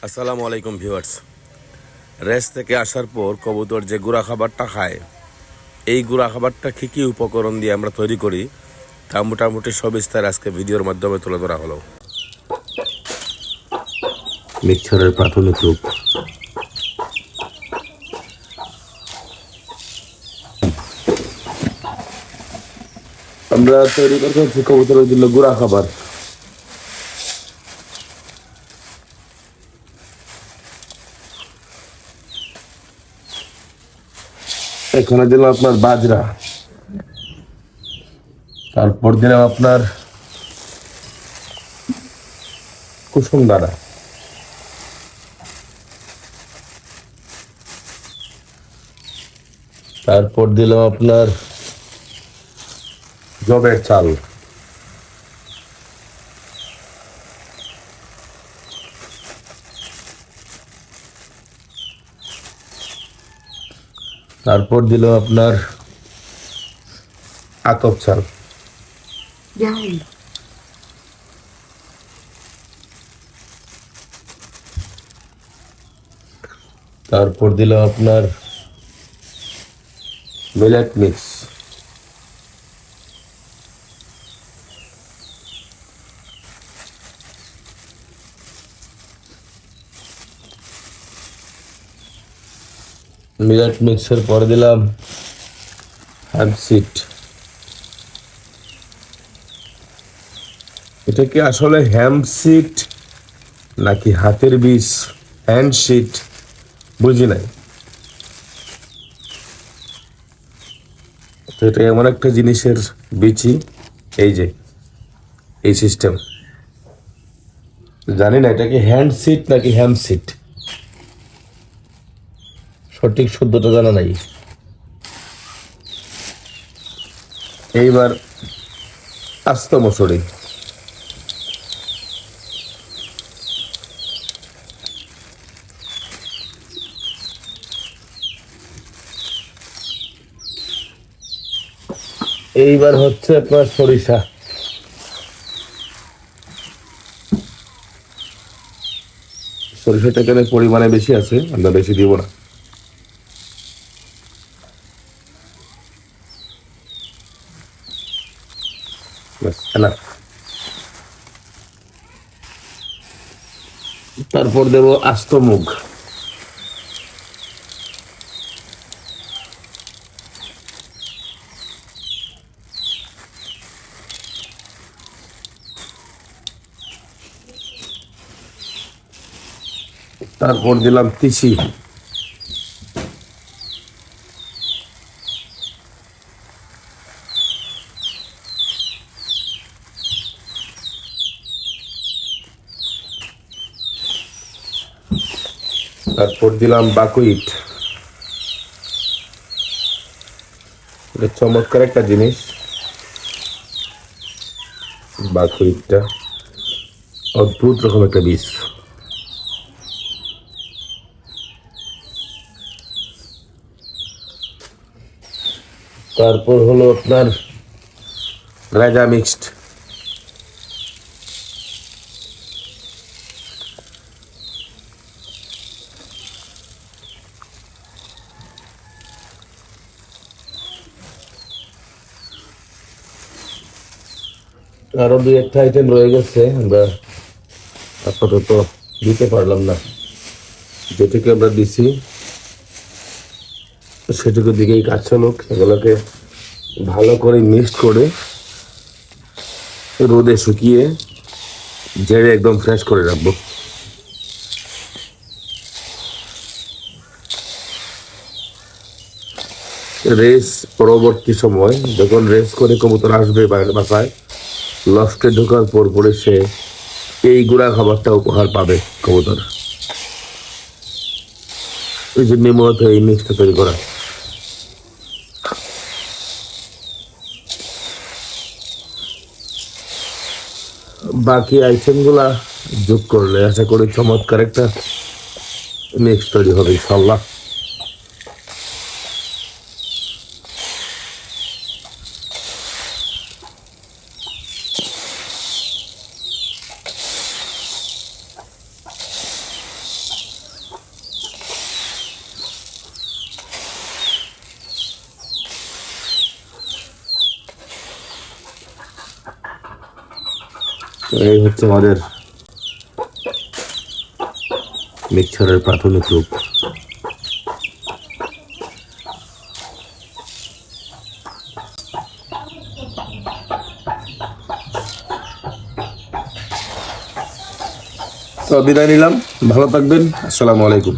আসসালামু আলাইকুম viewers. Race থেকে আসার পর কবুতর যে গুঁড়া খাবারটা খায়, এই গুঁড়া খাবারটা কী কী উপকরণ দিয়ে আমরা তৈরি করি তা মোটামুটি সবিস্তার আজকে ভিডিওর মাধ্যমে তুলে ধরা হলো। মিক্সচারের প্রাথমিক রূপ। আমরা তৈরি করতে হচ্ছে কবুতরের জন্য গুঁড়া খাবার। এখানে দিলাম আপনার বাজরা, তারপর দিলাম আপনার কুসুম দানা, তারপর দিলাম আপনার জবের চাল, তারপর দিলাম আপনার আতপ চাল, তারপর দিলাম আপনার মিলেট মিক্স, মিলেট মিক্সের পরে দিলাম হ্যাম্পসিড। এটা কি আসলে হ্যাম্পসিড নাকি হাতের বীজ, হ্যান্ডশিট বুঝি নাই। তো এটা এমন একটা জিনিসের বিচি, এই যে এই সিস্টেম, জানি না এটা কি হ্যান্ডসিট নাকি হ্যাম্পসিট, সঠিক শব্দটা জানা নাই। এইবার আস্ত মসুরি, এইবার হচ্ছে আপনার সরিষা, সরিষাটা এখানে পরিমাণে বেশি আছে, আমরা বেশি দিব না। তারপর দেব আস্ত মুগ, তারপর দিলাম তিসি, তারপর দিলাম বাকুইট। এটা চমৎকার একটা জিনিস বাকুইটটা, অদ্ভুত রকম একটা বীজ। তারপর হলো আপনার রাজা মিক্সড, আরো দুই একটা আইটেম রয়ে গেছে, আমরা আপাতত দিতে পারলাম না। যেটুকু আমরা দিছি সেটুকু দিকেই কাজ চলুক। এগুলোকে ভালো করে মিক্সড করে রোদে শুকিয়ে ঝেড়ে একদম ফ্রেশ করে রাখবো। রেস পরবর্তী সময় যখন রেস করে কবুতর আসবে বাসায়, লফটে ঢোকার পর পরে সে এই গুঁড়া খাবারটা উপহার পাবে কবুতর। এই জন্য মূলত এই মিক্সটা তৈরি করা। বাকি আইটেমগুলা যোগ করলে আশা করি চমৎকার একটা মিক্স তৈরি হবে ইনশাল্লাহ। তো এই হচ্ছে আমাদের মিক্সচারের প্রাথমিক রূপ। তো বিদায় নিলাম, ভালো থাকবেন, আসসালামু আলাইকুম।